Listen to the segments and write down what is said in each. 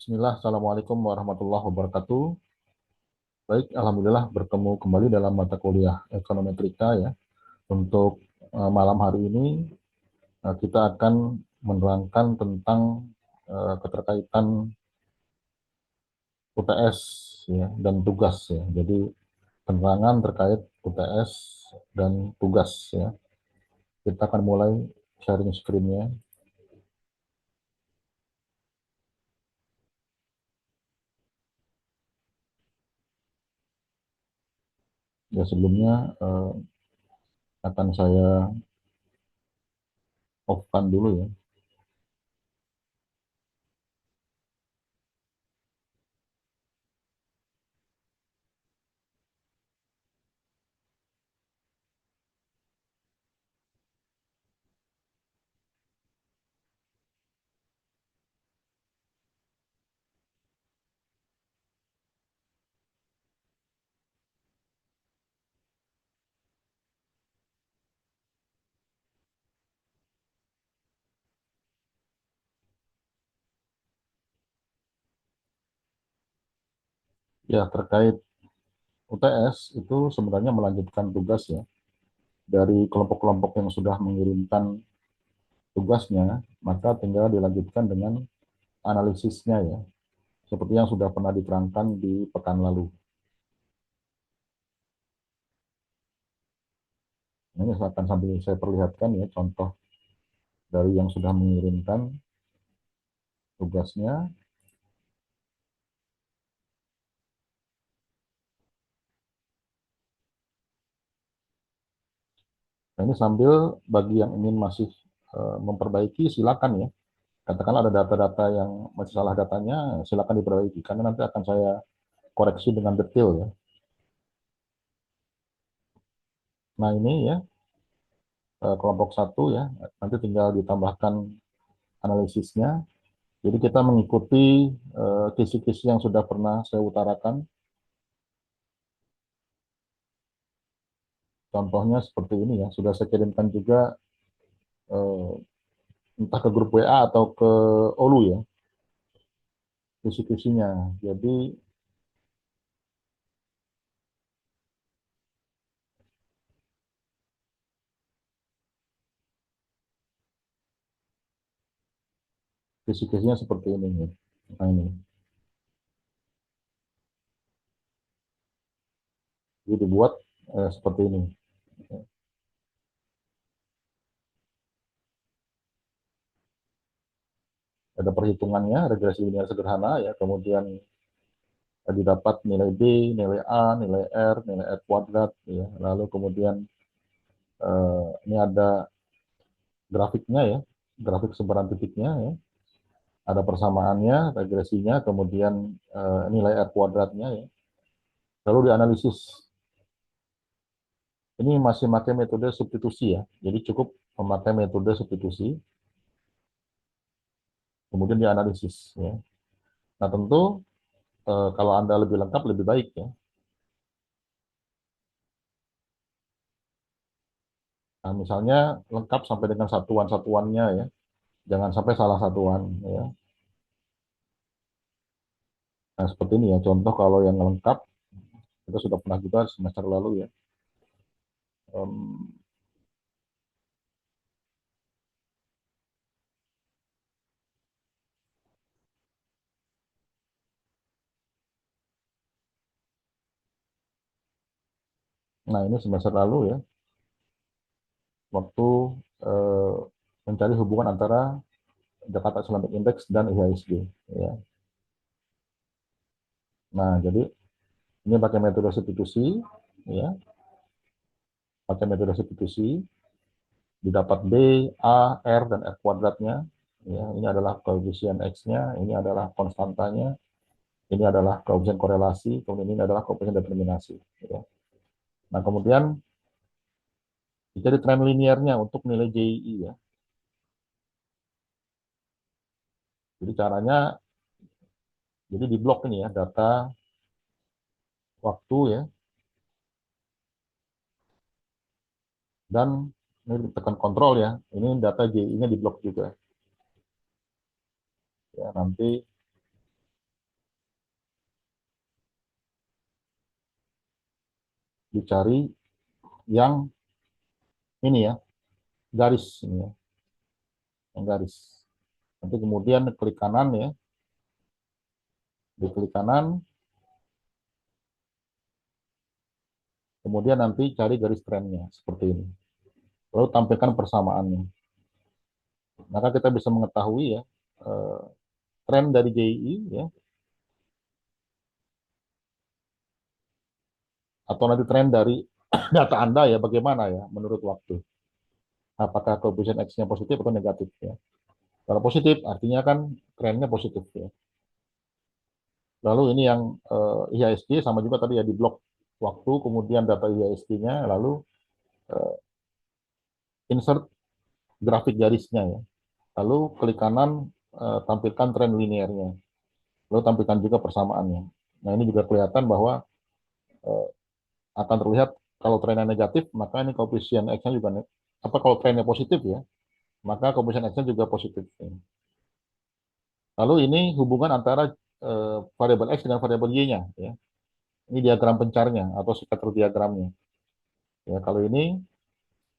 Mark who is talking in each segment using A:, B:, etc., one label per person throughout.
A: Bismillah, Assalamualaikum warahmatullahi wabarakatuh. Baik, Alhamdulillah bertemu kembali dalam mata kuliah ekonometrika ya. Untuk malam hari ini kita akan menerangkan tentang keterkaitan UTS ya, dan tugas ya. Jadi penerangan terkait UTS dan tugas ya. Kita akan mulai sharing screen-nya. Ya sebelumnya akan saya off-kan dulu ya. Ya, terkait UTS itu sebenarnya melanjutkan tugas ya dari kelompok-kelompok yang sudah mengirimkan tugasnya, maka tinggal dilanjutkan dengan analisisnya ya, seperti yang sudah pernah diterangkan di pekan lalu. Nah, ini akan sambil saya perlihatkan ya contoh dari yang sudah mengirimkan tugasnya. Nah, ini sambil bagi yang ingin masih memperbaiki silakan ya. Katakanlah ada data-data yang masih salah datanya, silakan diperbaiki karena nanti akan saya koreksi dengan detail ya. Nah, ini ya kelompok satu ya, nanti tinggal ditambahkan analisisnya. Jadi kita mengikuti kisi-kisi yang sudah pernah saya utarakan. Contohnya seperti ini ya, sudah saya kirimkan juga eh, entah ke grup WA atau ke Olu ya, kisi-kisinya. Jadi kisi-kisinya seperti ini ya. Nah ini, jadi dibuat seperti ini. Ada perhitungannya, regresi linear sederhana ya, kemudian didapat nilai B, nilai A, nilai R, nilai R kuadrat ya. Lalu kemudian ini ada grafiknya ya, grafik sebaran titiknya ya. Ada persamaannya, regresinya, kemudian nilai R kuadratnya ya. Lalu dianalisis. Ini masih pakai metode substitusi ya. Jadi cukup memakai metode substitusi, kemudian dianalisis ya. Nah tentu kalau Anda lebih lengkap lebih baik ya. Nah, misalnya lengkap sampai dengan satuan-satuannya ya. Jangan sampai salah satuan ya. Nah seperti ini ya. Contoh kalau yang lengkap kita sudah pernah juga semester lalu ya. Em, nah ini semester lalu ya. Waktu eh, mencari hubungan antara Jakarta Islamic Index dan IHSG ya. Nah, jadi ini pakai metode substitusi ya, pakai metode substitusi didapat B, A, R dan R kuadratnya ya. Ini adalah koefisien X-nya, ini adalah konstantanya, ini adalah koefisien korelasi, kemudian ini adalah koefisien determinasi ya. Nah, kemudian dicari tren linearnya untuk nilai JII ya. Jadi caranya jadi di blok ini ya data waktu ya, dan ini tekan kontrol ya. Ini data JI-nya di blok juga ya. Nanti dicari yang ini ya, garis ini ya, yang garis. Nanti kemudian klik kanan ya, diklik kanan, kemudian nanti cari garis trennya seperti ini. Lalu tampilkan persamaannya. Maka kita bisa mengetahui ya eh, tren dari JII ya, atau nanti tren dari data Anda ya bagaimana ya menurut waktu. Apakah coefficient X-nya positif atau negatif ya. Kalau positif artinya kan trennya positif ya. Lalu ini yang IHSG sama juga tadi ya di blok waktu, kemudian data IHSG-nya, lalu insert grafik garisnya ya. Lalu klik kanan tampilkan tren linearnya. Lalu tampilkan juga persamaannya. Nah ini juga kelihatan bahwa eh, akan terlihat kalau trennya negatif maka ini koefisien X-nya juga apa kalau trennya positif ya maka koefisien X-nya juga positif. Lalu ini hubungan antara variabel X dengan variabel Y-nya ya. Ini diagram pencarnya atau scatter diagramnya. Ya, kalau ini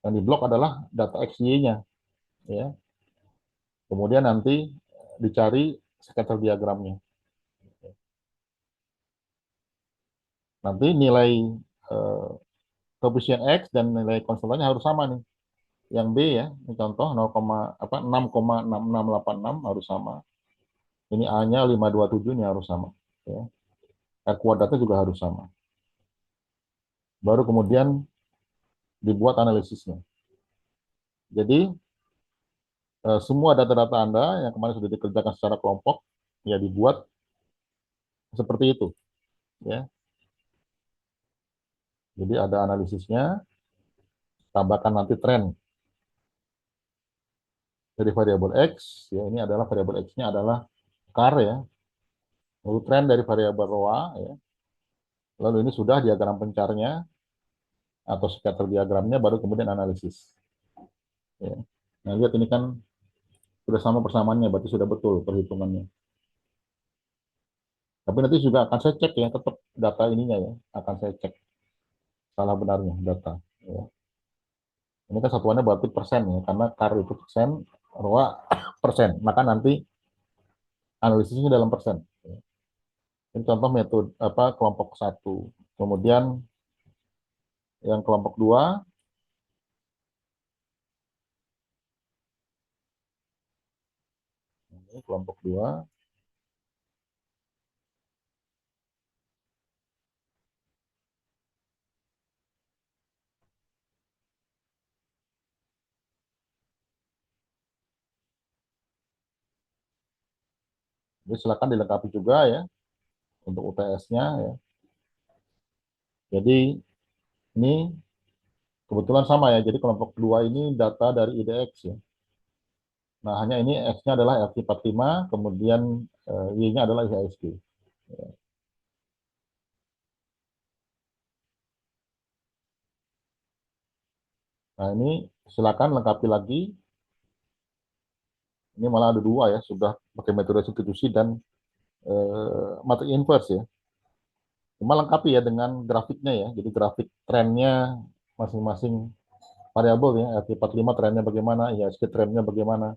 A: yang di blok adalah data XY-nya ya. Kemudian nanti dicari scatter diagramnya. Nanti nilai eh, koefisien X dan nilai konstannya harus sama nih. Yang B ya, ini contoh 0, apa 6,6686 harus sama. Ini A-nya 527 ini harus sama ya. R kuadratnya juga harus sama. Baru kemudian dibuat analisisnya. Jadi semua data-data Anda yang kemarin sudah dikerjakan secara kelompok ya dibuat seperti itu ya. Jadi ada analisisnya, tambahkan nanti tren dari variabel X ya, ini adalah variabel X-nya adalah car ya. Lalu tren dari variabel ROA ya. Lalu ini sudah diagram pencarnya atau scatter diagramnya baru kemudian analisis ya. Nah, lihat ini kan sudah sama persamaannya berarti sudah betul perhitungannya. Tapi nanti juga akan saya cek ya tetap data ininya ya, akan saya cek salah benarnya data ya. Ini kan satuannya berarti persen ya, karena CAR itu persen, ROA persen. Maka nanti analisisnya dalam persen. Ini contoh metode apa kelompok satu. Kemudian yang kelompok dua, ini kelompok dua, jadi silakan dilengkapi juga ya untuk UTS-nya ya. Jadi ini kebetulan sama ya. Jadi kelompok dua ini data dari IDX ya. Nah hanya ini X-nya adalah RT45, kemudian Y-nya adalah IHSG. Nah ini silakan lengkapi lagi. Ini malah ada dua ya, sudah pakai metode substitusi dan matrik inverse ya. Cuma lengkapi ya dengan grafiknya ya. Jadi grafik trennya masing-masing variabel ya. RT45 trennya bagaimana, IHSG trennya bagaimana.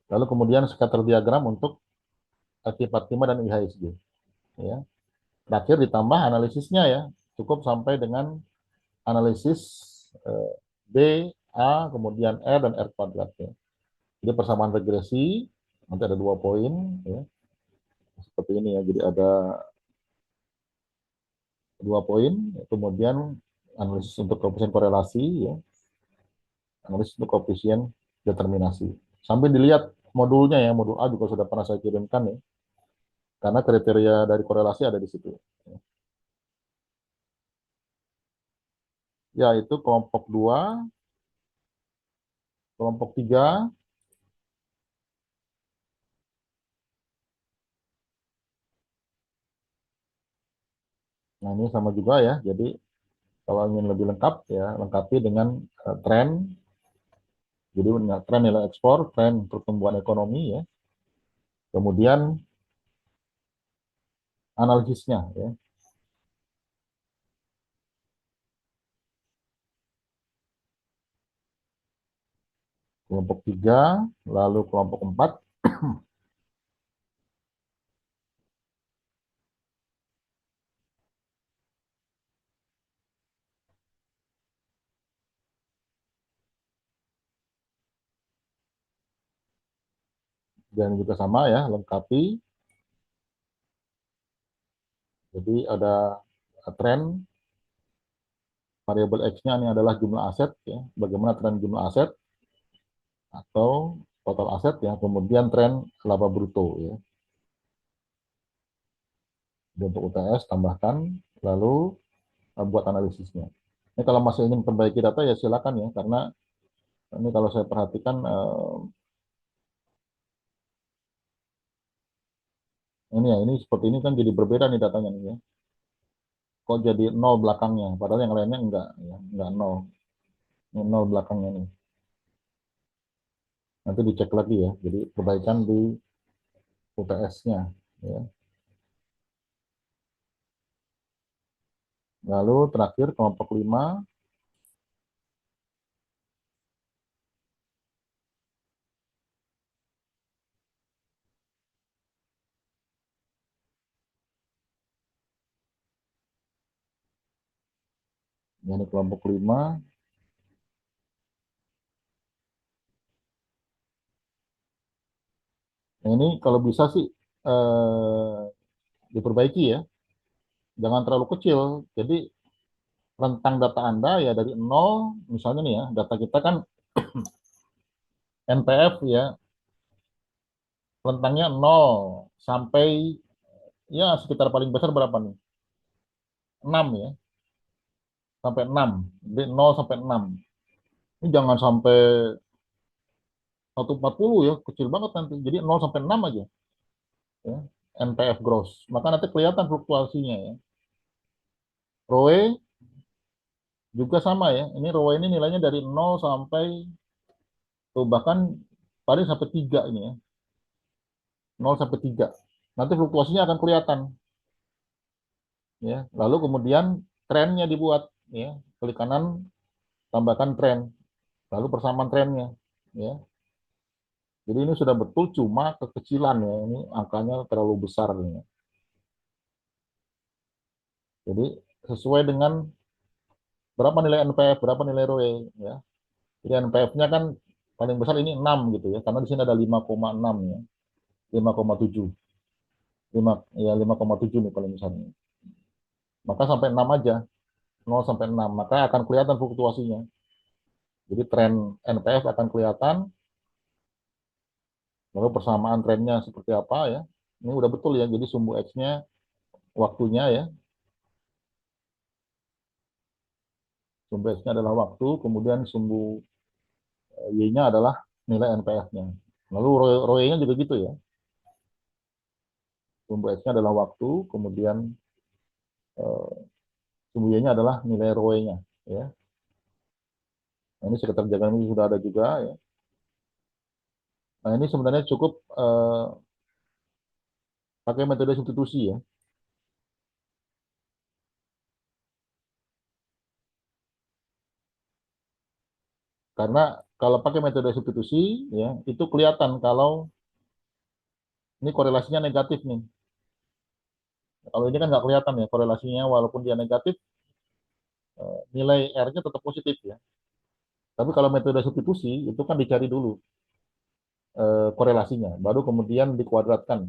A: Lalu kemudian scatter diagram untuk RT45 dan IHSG. Ya. Terakhir ditambah analisisnya ya. Cukup sampai dengan analisis B, A, kemudian R, dan R kuadrat ya. Jadi persamaan regresi, nanti ada 2 poin ya. Seperti ini ya. Jadi ada 2 poin, kemudian analisis untuk koefisien korelasi, ya, analisis untuk koefisien determinasi. Sambil dilihat modulnya ya, modul A juga sudah pernah saya kirimkan ya, karena kriteria dari korelasi ada di situ. Ya, itu kelompok 2, kelompok 3, nah ini sama juga ya, jadi kalau ingin lebih lengkap ya, lengkapi dengan tren, jadi tren nilai ekspor, tren pertumbuhan ekonomi ya, kemudian analisisnya ya. kelompok 3, lalu kelompok 4. Dan juga sama ya, lengkapi. Jadi ada tren variabel X-nya ini adalah jumlah aset, ya. Bagaimana tren jumlah aset atau total aset, ya. Kemudian tren laba bruto, ya. Jadi untuk UTS tambahkan, lalu buat analisisnya. Ini kalau masih ingin perbaiki data ya silakan ya, karena ini kalau saya perhatikan ini ya, ini seperti ini kan jadi berbeda nih datanya nih ya. Kok jadi nol belakangnya, padahal yang lainnya enggak ya, enggak nol. Ini nol belakangnya nih. Nanti dicek lagi ya. Jadi perbaikan di UTS-nya ya. Lalu terakhir kelompok 5, ini kelompok 5. Nah, ini kalau bisa sih diperbaiki ya. Jangan terlalu kecil. Jadi rentang data Anda ya dari nol, misalnya nih ya, data kita kan NPF ya, rentangnya nol sampai ya sekitar paling besar berapa nih? 6 ya, sampai 6. Jadi 0 sampai 6. Ini jangan sampai 140 ya, kecil banget nanti. Jadi 0 sampai 6 aja ya, NPF gross. Maka nanti kelihatan fluktuasinya ya. ROE juga sama ya. Ini ROE ini nilainya dari 0 sampai tuh bahkan paling sampai 3 ini ya. 0 sampai 3. Nanti fluktuasinya akan kelihatan ya. Lalu kemudian trennya dibuat ya. Klik kanan tambahkan tren. Lalu persamaan trennya ya. Jadi ini sudah betul cuma kekecilan ya. Ini angkanya terlalu besar ini. Jadi sesuai dengan berapa nilai NPF, berapa nilai ROE ya. Jadi NPF-nya kan paling besar ini 6 gitu ya. Karena di sini ada 5,6 ya. 5,7. 5 ya 5,7 nih paling besar. Maka sampai 6 aja. 0 sampai 6, maka akan kelihatan fluktuasinya. Jadi tren NPF akan kelihatan, lalu persamaan trennya seperti apa ya. Ini udah betul ya, jadi sumbu X-nya waktunya ya. Sumbu X-nya adalah waktu, kemudian sumbu Y-nya adalah nilai NPF-nya. Lalu ROE-nya juga gitu ya. Sumbu X-nya adalah waktu, kemudian eh, sumbu Y-nya adalah nilai ROE-nya ya. Nah, ini sekitar jalan ini sudah ada juga ya. Nah, ini sebenarnya cukup pakai metode substitusi ya. Karena kalau pakai metode substitusi ya, itu kelihatan kalau ini korelasinya negatif nih. Kalau ini kan nggak kelihatan ya korelasinya, walaupun dia negatif, nilai R-nya tetap positif ya. Tapi kalau metode substitusi itu kan dicari dulu korelasinya, baru kemudian dikuadratkan,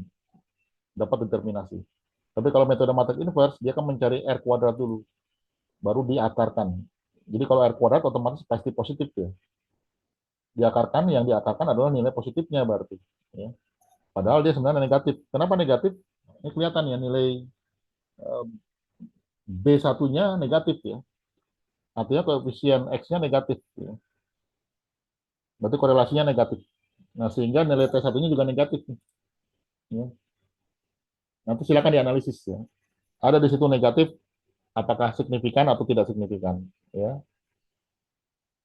A: dapat determinasi. Tapi kalau metode matriks inverse, dia kan mencari R kuadrat dulu, baru diakarkan. Jadi kalau R kuadrat otomatis pasti positif ya. Diakarkan, yang diakarkan adalah nilai positifnya berarti. Ya. Padahal dia sebenarnya negatif. Kenapa negatif? Ini kelihatan ya nilai eh, B1-nya negatif ya. Artinya koefisien X-nya negatif. Ya. Berarti korelasinya negatif. Nah, sehingga nilai T1-nya juga negatif. Ya. Nanti silakan dianalisis ya. Ada di situ negatif, apakah signifikan atau tidak signifikan. Ya.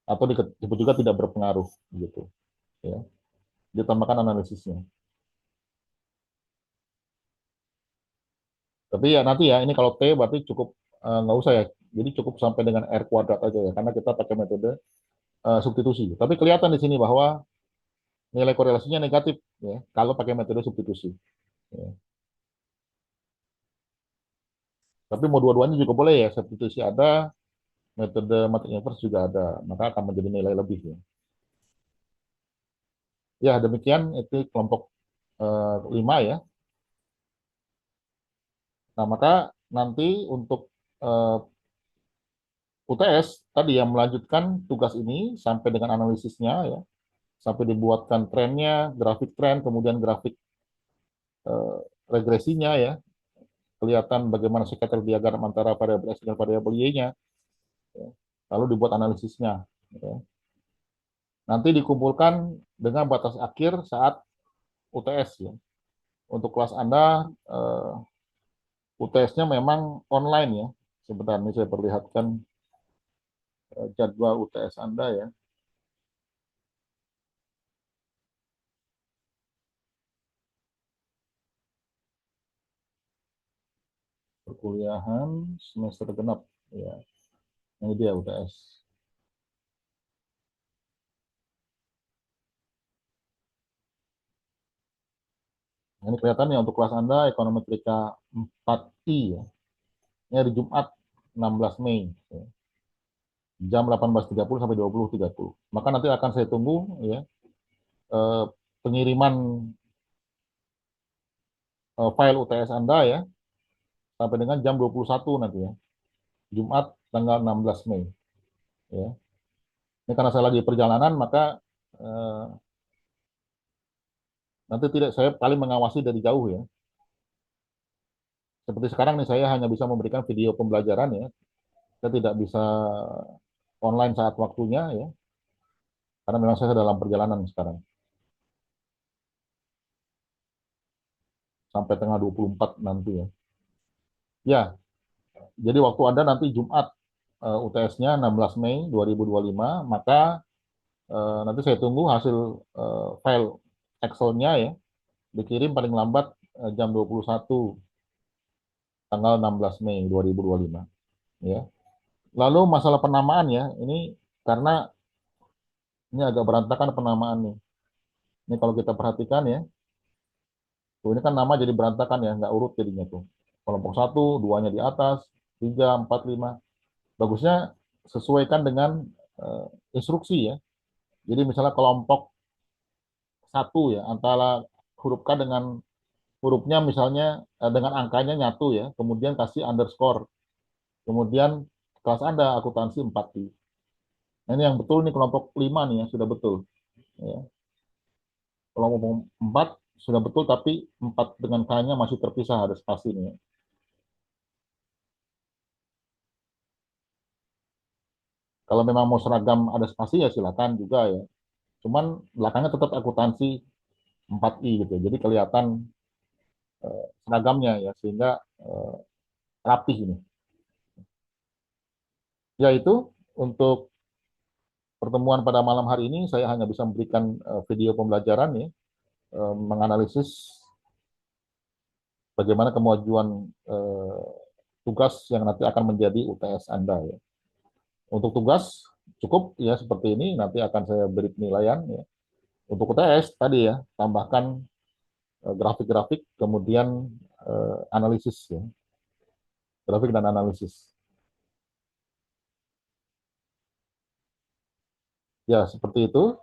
A: Atau disebut juga tidak berpengaruh. Gitu. Ya. Ditambahkan analisisnya. Tapi ya nanti ya, ini kalau T berarti cukup, nggak usah ya. Jadi cukup sampai dengan R kuadrat aja ya. Karena kita pakai metode substitusi. Tapi kelihatan di sini bahwa nilai korelasinya negatif ya kalau pakai metode substitusi. Ya. Tapi mau dua-duanya juga boleh ya, substitusi ada, metode matrix inverse juga ada, maka akan menjadi nilai lebih ya. Ya demikian itu kelompok 5 ya. Nah maka nanti untuk eh, UTS tadi yang melanjutkan tugas ini sampai dengan analisisnya ya, sampai dibuatkan trennya, grafik tren, kemudian grafik eh, regresinya ya, kelihatan bagaimana scatter diagram antara variabel X dan variabel Y-nya, ya. Lalu dibuat analisisnya. Ya. Nanti dikumpulkan dengan batas akhir saat UTS ya. Untuk kelas Anda, UTS-nya memang online ya. Sebentar ini saya perlihatkan jadwal UTS Anda ya. Perkuliahan semester genap ya. Ini dia UTS. Ini kelihatannya untuk kelas Anda ekonometrika 4I ya. Ini hari Jumat 16 Mei ya. Jam 18.30 sampai 20.30. Maka nanti akan saya tunggu ya eh, pengiriman file UTS Anda ya sampai dengan jam 21 nanti ya. Jumat tanggal 16 Mei ya. Ini karena saya lagi perjalanan maka eh, nanti tidak saya paling mengawasi dari jauh ya. Seperti sekarang nih saya hanya bisa memberikan video pembelajaran ya. Saya tidak bisa online saat waktunya ya. Karena memang saya dalam perjalanan sekarang sampai tanggal 24 nanti ya. Ya, jadi waktu Anda nanti Jumat UTS-nya 16 Mei 2025, maka nanti saya tunggu hasil file Excel-nya ya, dikirim paling lambat jam 21 tanggal 16 Mei 2025 ya. Lalu masalah penamaan ya, ini karena ini agak berantakan penamaan nih. Ini kalau kita perhatikan ya, tuh ini kan nama jadi berantakan ya, nggak urut jadinya tuh. Kelompok satu, duanya di atas, tiga, empat, lima. Bagusnya sesuaikan dengan uh, instruksi ya. Jadi misalnya kelompok satu ya, antara huruf K dengan hurufnya misalnya dengan angkanya nyatu ya, kemudian kasih underscore, kemudian kelas Anda akuntansi 4I. Nah, ini yang betul nih kelompok 5 nih ya, sudah betul. Ya. Kelompok 4 sudah betul, tapi 4 dengan K-nya masih terpisah, ada spasi nih ya. Kalau memang mau seragam ada spasi ya silakan juga ya. Cuman belakangnya tetap akuntansi 4I gitu. Jadi kelihatan seragamnya ya, sehingga eh, rapih ini. Ya itu untuk pertemuan pada malam hari ini saya hanya bisa memberikan video pembelajaran ya, menganalisis bagaimana kemajuan tugas yang nanti akan menjadi UTS Anda ya. Untuk tugas cukup ya seperti ini, nanti akan saya beri penilaian ya. Untuk UTS tadi ya, tambahkan grafik-grafik, kemudian analisis ya, grafik dan analisis. Ya, seperti itu.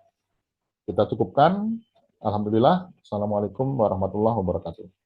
A: Kita cukupkan. Alhamdulillah. Assalamualaikum warahmatullahi wabarakatuh.